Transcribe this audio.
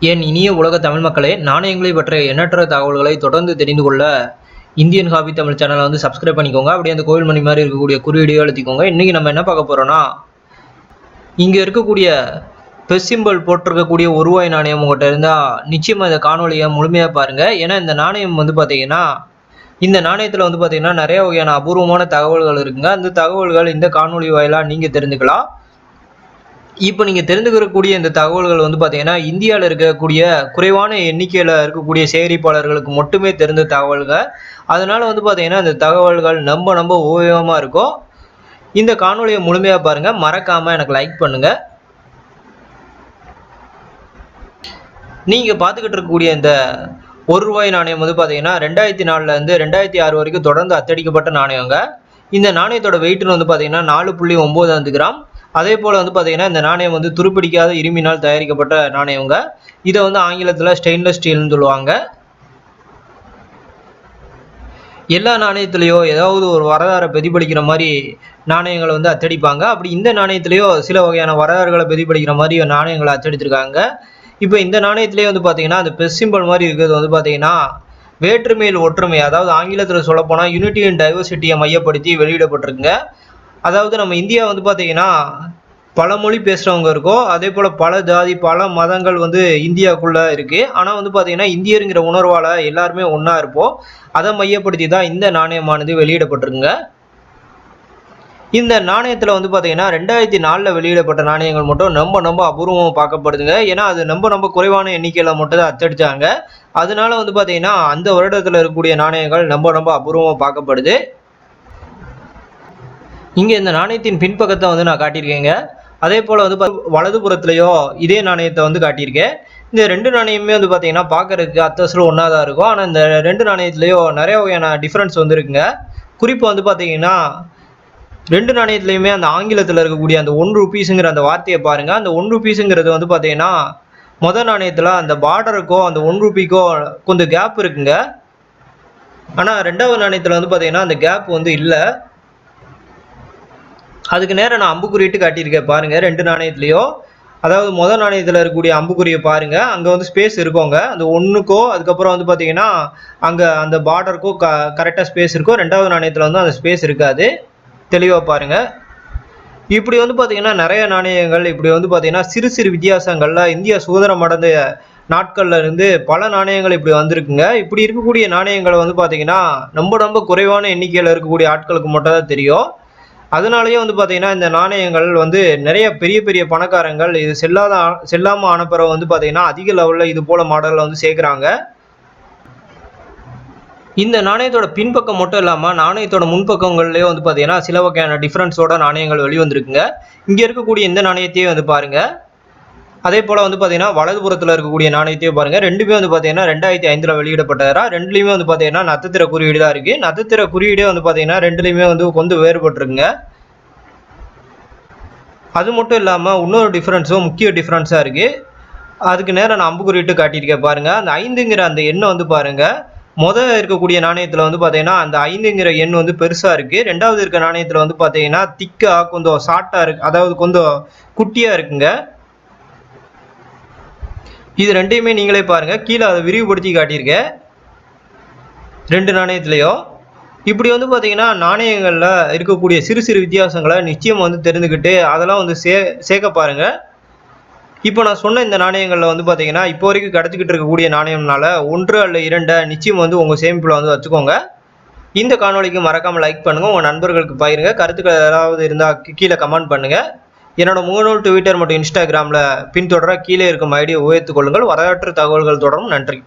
என் இனிய உலக தமிழ் மக்களே, நாணயங்களை பற்றிய எண்ணற்ற தகவல்களை தொடர்ந்து தெரிந்து கொள்ள இந்தியன் ஹாபி தமிழ் சேனலை வந்து சப்ஸ்கிரைப் பண்ணிக்கோங்க. அப்படியே அந்த கோவில் மணி மாதிரி இருக்கக்கூடிய குறியீடையோ அழுத்திக்கோங்க. இன்னைக்கு நம்ம என்ன பார்க்க போறோம்னா, இங்க இருக்கக்கூடிய பெஸ் சிம்பல் போட்டிருக்கக்கூடிய ஒரு ரூபாய் நாணயம் உங்கள்கிட்ட இருந்தா நிச்சயமா இந்த காணொலியை முழுமையா பாருங்க. ஏன்னா இந்த நாணயம் வந்து பாத்தீங்கன்னா, இந்த நாணயத்துல வந்து பாத்தீங்கன்னா நிறைய வகையான அபூர்வமான தகவல்கள் இருக்குங்க. அந்த தகவல்கள் இந்த காணொலி வாயிலா நீங்க தெரிஞ்சுக்கலாம். இப்போ நீங்க தெரிந்துக்கக்கூடிய இந்த தகவல்கள் வந்து பாத்தீங்கன்னா, இந்தியாவில் இருக்கக்கூடிய குறைவான எண்ணிக்கையில இருக்கக்கூடிய சேகரிப்பாளர்களுக்கு மட்டுமே தெரிந்த தகவல்கள். அதனால வந்து பாத்தீங்கன்னா, இந்த தகவல்கள் ரொம்ப உபயோகமா இருக்கும். இந்த காணொலியை முழுமையா பாருங்க. மறக்காம எனக்கு லைக் பண்ணுங்க. நீங்க பார்த்துக்கிட்டு இருக்கக்கூடிய இந்த ஒரு ரூபாய் நாணயம் வந்து பாத்தீங்கன்னா 2004ல இருந்து 2006 வரைக்கும் தொடர்ந்து அச்சடிக்கப்பட்ட நாணயங்க. இந்த நாணயத்தோட வெயிட்னு வந்து பாத்தீங்கன்னா 4.95 கிராம். அதே போல வந்து பாத்தீங்கன்னா இந்த நாணயம் வந்து துருப்பிடிக்காத இரும்பினால் தயாரிக்கப்பட்ட நாணயங்க. இதை வந்து ஆங்கிலத்துல ஸ்டெயின்லெஸ் ஸ்டீல்னு சொல்லுவாங்க. எல்லா நாணயத்திலேயோ ஏதாவது ஒரு வரலாறை பிரதிபலிக்கிற மாதிரி நாணயங்களை வந்து அச்சடிப்பாங்க. அப்படி இந்த நாணயத்திலேயோ சில வகையான வரலாறுகளை பிரதிபலிக்கிற மாதிரி நாணயங்களை அச்சடிச்சிருக்காங்க. இப்போ இந்த நாணயத்திலேயே வந்து பாத்தீங்கன்னா அந்த பெஸ் சிம்பல் மாதிரி இருக்கிறது வந்து பாத்தீங்கன்னா வேற்றுமையில் ஒற்றுமை, அதாவது ஆங்கிலத்தில் சொல்லப்போனா யூனிட்டி அண்ட் டைவர்சிட்டியை மையப்படுத்தி வெளியிடப்பட்டிருக்குங்க. அதாவது நம்ம இந்தியா வந்து பாத்தீங்கன்னா பல மொழி பேசுறவங்க இருக்கோம். அதே போல பல ஜாதி பல மதங்கள் வந்து இந்தியாவுக்குள்ள இருக்கு. ஆனா வந்து பாத்தீங்கன்னா இந்தியருங்கிற உணர்வால எல்லாருமே ஒன்னா இருப்போம். அதை மையப்படுத்தி தான் இந்த நாணயமானது வெளியிடப்பட்டிருக்குங்க. இந்த நாணயத்துல வந்து பாத்தீங்கன்னா 2004ல வெளியிடப்பட்ட நாணயங்கள் மட்டும் ரொம்ப அபூர்வமா பார்க்கப்படுதுங்க. ஏன்னா அது ரொம்ப குறைவான எண்ணிக்கையில மட்டும் தான் அச்சடிச்சாங்க. அதனால வந்து பாத்தீங்கன்னா அந்த வருடத்துல இருக்கக்கூடிய நாணயங்கள் ரொம்ப அபூர்வமா பார்க்கப்படுது. இங்க இந்த நாணயத்தின் பின்பக்கத்தை வந்து நான் காட்டியிருக்கேங்க. அதே போல வந்து வலதுபுறத்துலயோ இதே நாணயத்தை வந்து காட்டியிருக்கேன். இந்த ரெண்டு நாணயமே வந்து பாத்தீங்கன்னா பார்க்கறதுக்கு அத்தஸ்ல ஒன்னா தான் இருக்கும். ஆனா இந்த ரெண்டு நாணயத்திலயோ நிறைய வகையான டிஃபரன்ஸ் வந்து இருக்குங்க. குறிப்பா வந்து பாத்தீங்கன்னா ரெண்டு நாணயத்திலயுமே அந்த ஆங்கிலத்தில் இருக்கக்கூடிய அந்த 1 ரூபீஸுங்கிற அந்த வார்த்தையை பாருங்க. அந்த 1 ரூபீஸுங்கிறது வந்து பாத்தீங்கன்னா முதல் நாணயத்துல அந்த பார்டருக்கோ அந்த 1 ரூபிக்கோ கொஞ்சம் கேப் இருக்குங்க. ஆனா ரெண்டாவது நாணயத்துல வந்து பாத்தீங்கன்னா அந்த கேப் வந்து இல்லை. அதுக்கு நேரம் நான் அம்புக்குறிட்டு காட்டியிருக்கேன் பாருங்க. ரெண்டு நாணயத்திலையோ அதாவது முதல் நாணயத்தில் இருக்கக்கூடிய அம்புக்குறியை பாருங்க. அங்கே வந்து ஸ்பேஸ் இருக்கோங்க. அந்த ஒன்றுக்கோ அதுக்கப்புறம் வந்து பார்த்தீங்கன்னா அங்கே அந்த பார்டருக்கோ கரெக்டாக ஸ்பேஸ் இருக்கும். ரெண்டாவது நாணயத்தில் வந்து அந்த ஸ்பேஸ் இருக்காது. தெளிவாக பாருங்க. இப்படி வந்து பார்த்தீங்கன்னா நிறைய நாணயங்கள் இப்படி வந்து பார்த்தீங்கன்னா சிறு வித்தியாசங்கள்ல இந்தியா சுதந்திரம் அடைந்த நாட்கள்ல இருந்து பல நாணயங்கள் இப்படி வந்திருக்குங்க. இப்படி இருக்கக்கூடிய நாணயங்களை வந்து பார்த்தீங்கன்னா ரொம்ப குறைவான எண்ணிக்கையில் இருக்கக்கூடிய ஆட்களுக்கு மட்டும் தான் தெரியும். அதனாலயே வந்து பாத்தீங்கன்னா இந்த நாணயங்கள் வந்து நிறைய பெரிய பணக்காரங்கள் இது செல்லாம ஆன பிறகு வந்து பாத்தீங்கன்னா அதிக லெவல்ல இது போல மாடல்ல வந்து சேர்க்கிறாங்க. இந்த நாணயத்தோட பின்பக்கம் மட்டும் இல்லாம நாணயத்தோட முன்பக்கங்கள்லயே வந்து பாத்தீங்கன்னா சில வகையான டிஃபரன்ஸோட நாணயங்கள் வெளிவந்திருக்குங்க. இங்க இருக்கக்கூடிய இந்த நாணயத்தையே வந்து பாருங்க. அதே போல வந்து பாத்தீங்கன்னா வலதுபுறத்துல இருக்கக்கூடிய நாணயத்தையும் பாருங்க. ரெண்டுமே வந்து பாத்தீங்கன்னா 2005ல வெளியிடப்பட்டதா. ரெண்டுலயுமே வந்து பாத்தீங்கன்னா நட்சத்திர குறியீடு தான் இருக்கு. நட்சத்திர குறியீடே வந்து பாத்தீங்கன்னா ரெண்டுலயுமே வந்து கொஞ்சம் வேறுபட்டிருக்குங்க. அது மட்டும் இல்லாம இன்னொரு டிஃபரன்ஸும் முக்கிய டிஃபரன்ஸா இருக்கு. அதுக்கு நேரம் நான் அம்புக்குறிட்டு காட்டியிருக்கேன் பாருங்க. அந்த 5ங்கிற அந்த எண்ணை வந்து பாருங்க. இருக்கக்கூடிய நாணயத்துல வந்து பாத்தீங்கன்னா அந்த 5ங்கிற எண் வந்து பெருசா இருக்கு. ரெண்டாவது இருக்க நாணயத்துல வந்து பாத்தீங்கன்னா திக்கா கொஞ்சம் ஷார்ட்டா இருக்கு, அதாவது கொஞ்சம் குட்டியா இருக்குங்க. இது ரெண்டையுமே நீங்களே பாருங்க. கீழே அதை விரிவுபடுத்தி காட்டியிருக்கேன் ரெண்டு நாணயத்திலையும். இப்படி வந்து பார்த்தீங்கன்னா நாணயங்களில் இருக்கக்கூடிய சிறு வித்தியாசங்களை நிச்சயம் வந்து தெரிந்துக்கிட்டு அதெல்லாம் வந்து சேர்க்க பாருங்க. இப்போ நான் சொன்ன இந்த நாணயங்களில் வந்து பார்த்தீங்கன்னா இப்போ வரைக்கும் கிடச்சிக்கிட்டு இருக்கக்கூடிய நாணயம்னால 1 அல்ல 2 நிச்சயம் வந்து உங்கள் சேமிப்பில் வந்து வச்சுக்கோங்க. இந்த காணொலிக்கு மறக்காமல் லைக் பண்ணுங்கள், உங்கள் நண்பர்களுக்கு பகிருங்க. கருத்துக்கள் ஏதாவது இருந்தால் கீழே கமெண்ட் பண்ணுங்கள். என்னோட முகநூல், ட்விட்டர் மற்றும் இன்ஸ்டாகிராமில் பின்தொடர கீழே இருக்கும் ஐடியை உயர்த்துக் கொள்ளுங்கள். வரலாற்று தகவல்கள் தொடரும். நன்றி.